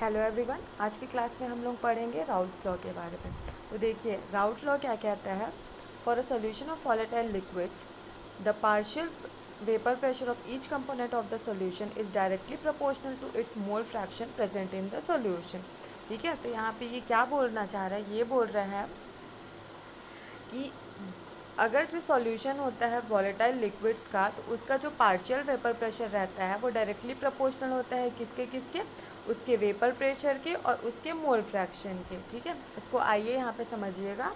Hello everyone, आज की class में हम लोग पढ़ेंगे राउल्ट्स लॉ के बारे में। तो देखिए राउल्ट्स लॉ क्या कहता है। For a solution of volatile liquids the partial vapour pressure of each component of the solution is directly proportional to its mole fraction present in the solution. ठीक है, तो यहाँ पे ये क्या बोलना चाह रहा है, ये बोल रहा है कि अगर जो सॉल्यूशन होता है वॉलेटाइल लिक्विड्स का, तो उसका जो पार्शियल वेपर प्रेशर रहता है वो डायरेक्टली प्रोपोर्शनल होता है किसके किसके, उसके वेपर प्रेशर के और उसके मोल फ्रैक्शन के। ठीक है, इसको आइए यहाँ पे समझिएगा।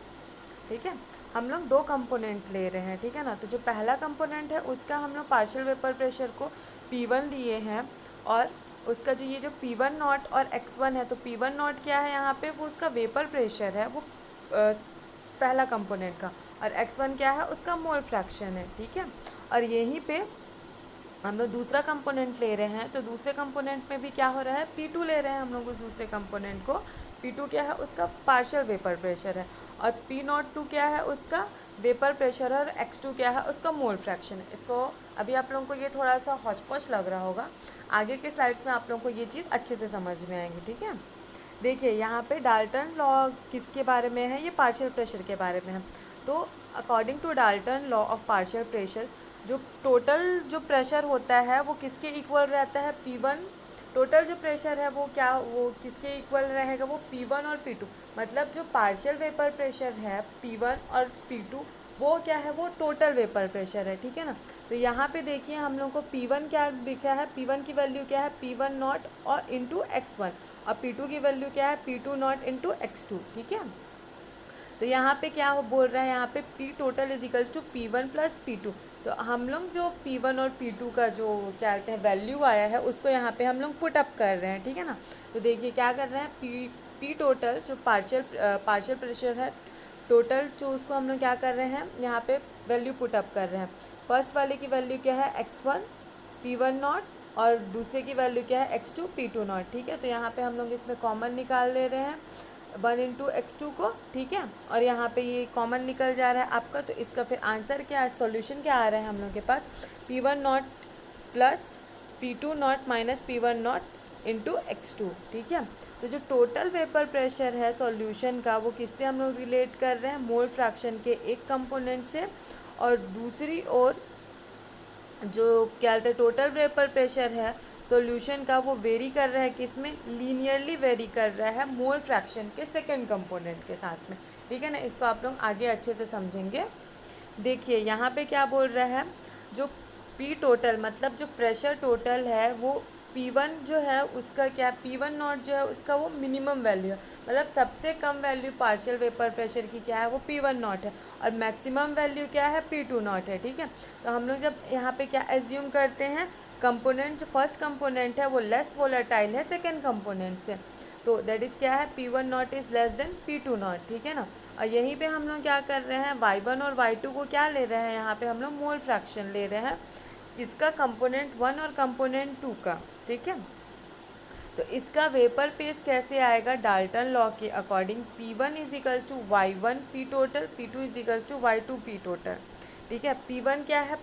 ठीक है, हम लोग दो कंपोनेंट ले रहे हैं, ठीक है ना। तो जो पहला कंपोनेंट है उसका हम लोग पार्शियल वेपर प्रेशर को P1 लिए हैं, और उसका जो ये जो P1 नॉट और X1 है, तो P1 नॉट क्या है यहाँ पे, वो उसका वेपर प्रेशर है, वो पहला कंपोनेंट का, और X1 क्या है, उसका मोल फ्रैक्शन है। ठीक है, और यहीं पे हम लोग दूसरा कंपोनेंट ले रहे हैं, तो दूसरे कंपोनेंट में भी क्या हो रहा है, P2 ले रहे हैं हम लोग उस दूसरे कंपोनेंट को। P2 क्या है, उसका पार्शियल वेपर प्रेशर है, और P02 क्या है, उसका वेपर प्रेशर है, और X2 क्या है, उसका मोल फ्रैक्शन है। इसको अभी आप लोगों को ये थोड़ा सा हौच-पौच लग रहा होगा, आगे के स्लाइड्स में आप लोगों को ये चीज़ अच्छे से समझ में आएंगी। ठीक है, देखिए यहाँ पे डाल्टन लॉ किसके बारे में है, ये पार्शियल प्रेशर के बारे में है। तो according to Dalton law of partial pressures, जो टोटल जो प्रेशर होता है वो किसके इक्वल रहता है, P1। टोटल जो प्रेशर है वो क्या, वो किसके इक्वल रहेगा, वो P1 और P2। मतलब जो पार्शियल वेपर प्रेशर है P1 और P2, वो क्या है, वो टोटल वेपर प्रेशर है। ठीक है ना, तो यहाँ पे देखिए हम लोग को P1 क्या लिखा है, P1 की वैल्यू क्या है, P1 नॉट और इंटू X1, और P2 की वैल्यू क्या है, P2 नॉट इंटू X2। ठीक है, तो यहाँ पे क्या वो बोल रहा है, यहाँ पे P total is equals to P1 plus P2। तो हम लोग जो P1 और P2 का जो क्या कहते हैं वैल्यू आया है, उसको यहाँ पे हम लोग पुट अप कर रहे हैं। ठीक है ना, तो देखिए क्या कर रहे हैं, P टोटल जो पार्शियल प्रेशर है टोटल, जो उसको हम लोग क्या कर रहे हैं, यहाँ पे वैल्यू पुट अप कर रहे हैं। फर्स्ट वाले की वैल्यू क्या है, X1 P1 नॉट, और दूसरे की वैल्यू क्या है, X2 P2 नॉट। ठीक है, तो यहाँ पे हम लोग इसमें कॉमन निकाल ले रहे हैं 1 इंटू X2 को। ठीक है, और यहाँ पे ये कॉमन निकल जा रहा है आपका, तो इसका फिर आंसर क्या है, सॉल्यूशन क्या आ रहा है हम लोग के पास, P1 not plus P2 not minus P1 not into X2। ठीक है, तो जो टोटल वेपर प्रेशर है सॉल्यूशन का, वो किससे हम लोग रिलेट कर रहे हैं, मोल फ्रैक्शन के एक कंपोनेंट से, और दूसरी ओर जो क्या कहते हैं टोटल वेपर प्रेशर है सॉल्यूशन का, वो वेरी कर रहा है किसमें, लीनियरली वेरी कर रहा है मोल फ्रैक्शन के सेकंड कंपोनेंट के साथ में। ठीक है ना, इसको आप लोग आगे अच्छे से समझेंगे। देखिए यहाँ पे क्या बोल रहा है, जो P टोटल मतलब जो प्रेशर टोटल है, वो P1 जो है उसका क्या, P1 नॉट जो है उसका वो मिनिमम वैल्यू है, मतलब सबसे कम वैल्यू पार्शियल वेपर प्रेशर की क्या है, वो P1 नॉट है, और मैक्सिमम वैल्यू क्या है, P2 नॉट है। ठीक है, तो हम लोग जब यहाँ पे क्या एज्यूम करते हैं, कंपोनेंट जो फर्स्ट कंपोनेंट है वो लेस वोलेटाइल है सेकेंड कंपोनेंट से, तो दैट इज़ क्या है, P1 not is less than P2 not. ठीक है ना, और यहीं पे हम लोग क्या कर रहे हैं, Y1 और Y2 को क्या ले रहे हैं, यहाँ पे हम लोग मोल फ्रैक्शन ले रहे हैं, किसका, कंपोनेंट 1 और कंपोनेंट 2 का। ठीक है, तो इसका वेपर फेस कैसे आएगा, डाल्टन लॉ के according P1 is equals to Y1 P total, P2 is equals to Y2 P total. ठीक है, P1 क्या है,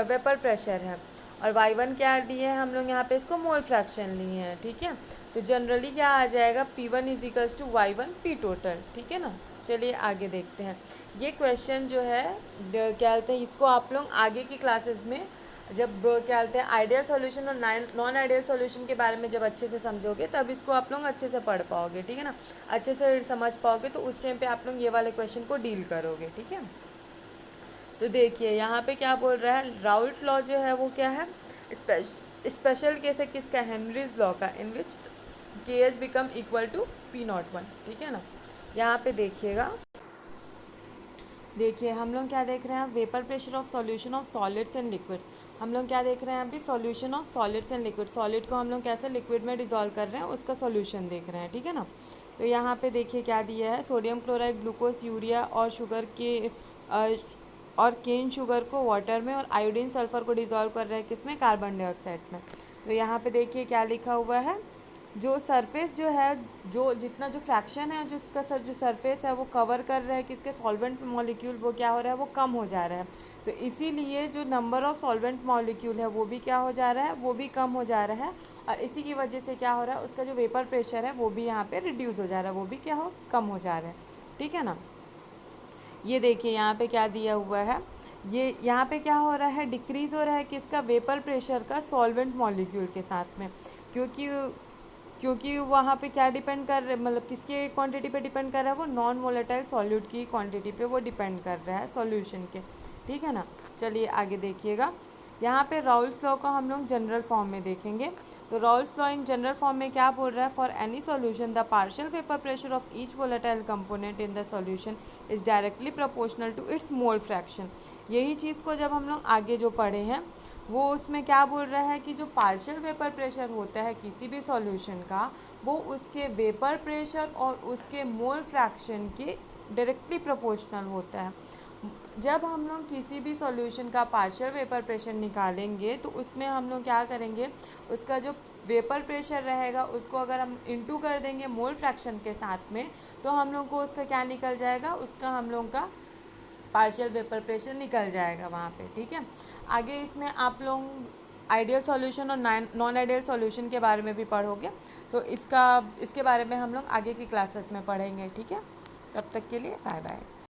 वेपर प्रेशर है, और Y1 क्या लिए हैं हम लोग यहाँ पे, इसको मोल फ्रैक्शन लिए हैं। ठीक है, तो जनरली क्या आ जाएगा, P1 is equals to Y1 P total. ठीक है ना, चलिए आगे देखते हैं। ये क्वेश्चन जो है क्या कहते हैं, इसको आप लोग आगे की क्लासेस में जब क्या बोलते हैं आइडियल सॉल्यूशन और नॉन आइडियल सॉल्यूशन के बारे में जब अच्छे से समझोगे, तब इसको आप लोग अच्छे से पढ़ पाओगे। ठीक है ना, अच्छे से समझ पाओगे, तो उस टाइम पे आप लोग ये वाले क्वेश्चन को डील करोगे। ठीक है, तो देखिए यहाँ पे क्या बोल रहा है, राउल्ट लॉ जो है वो क्या है, स्पेशल केस है किसका, हेनरीज लॉ का, in which KH become equal to P01। ठीक है ना, यहाँ पे देखिएगा, देखिए हम लोग क्या देख रहे हैं, vapour pressure of solution of solids and liquids. हम लोग क्या देख रहे हैं अभी, solution of solids and liquid, solid को हम लोग कैसे लिक्विड में डिजोल्व कर रहे हैं, उसका सॉल्यूशन देख रहे हैं। ठीक है ना, तो यहाँ पे देखिए क्या दिया है, सोडियम क्लोराइड, ग्लूकोज, यूरिया और शुगर के और केन शुगर को वाटर में, और आयोडीन सल्फर को डिजोल्व कर रहे हैं किसमें, कार्बन डाइऑक्साइड में। तो यहाँ पे देखिए क्या लिखा हुआ है, जो सरफेस जो है, जो जितना जो फ्रैक्शन है, जो उसका जो सरफेस है वो कवर कर रहा है किसके सॉल्वेंट मॉलिक्यूल, वो क्या हो रहा है, वो कम हो जा रहा है। तो इसीलिए जो नंबर ऑफ सॉल्वेंट मॉलिक्यूल है वो भी क्या हो जा रहा है, वो भी कम हो जा रहा है। और इसी की वजह से क्या हो रहा है, उसका जो वेपर प्रेशर है वो भी यहाँ पे रिड्यूस हो जा रहा है, वो भी क्या हो, कम हो जा रहा है। ठीक है ना। ये देखिए यहाँ पे क्या दिया हुआ है, ये यहाँ पे क्या हो रहा है, डिक्रीज़ हो रहा है किसका, वेपर प्रेशर का सॉल्वेंट मॉलिक्यूल के साथ में। क्योंकि क्योंकि वहाँ पे क्या डिपेंड कर रहे, मतलब किसके क्वांटिटी पे डिपेंड कर रहा है, वो नॉन वोलेटाइल सॉल्यूट की क्वांटिटी पे वो डिपेंड कर रहा है सॉल्यूशन के। ठीक है ना। चलिए आगे देखिएगा, यहाँ पे राउल्स लॉ का हम लोग जनरल फॉर्म में देखेंगे। तो Raoult's law in general form में क्या बोल रहा है, for any solution the partial vapour pressure of each volatile component in the solution is directly proportional to its mole fraction. यही चीज़ को जब हम लोग आगे जो पढ़े हैं, वो उसमें क्या बोल रहा है कि जो पार्शियल वेपर प्रेशर होता है किसी भी सॉल्यूशन का, वो उसके वेपर प्रेशर और उसके मोल फ्रैक्शन के डायरेक्टली प्रोपोर्शनल होता है। जब हम लोग किसी भी सॉल्यूशन का पार्शियल वेपर प्रेशर निकालेंगे तो उसमें हम लोग क्या करेंगे, उसका जो वेपर प्रेशर रहेगा उसको अगर हम इंटू कर देंगे मोल फ्रैक्शन के साथ में, तो हम लोग को उसका क्या निकल जाएगा, उसका हम लोग का पार्शियल वेपर प्रेशर निकल जाएगा वहाँ पे। ठीक है। आगे इसमें आप लोग आइडियल सॉल्यूशन और नॉन आइडियल सॉल्यूशन के बारे में भी पढ़ोगे, तो इसके बारे में हम लोग आगे की क्लासेस में पढ़ेंगे। ठीक है। तब तक के लिए बाय बाय।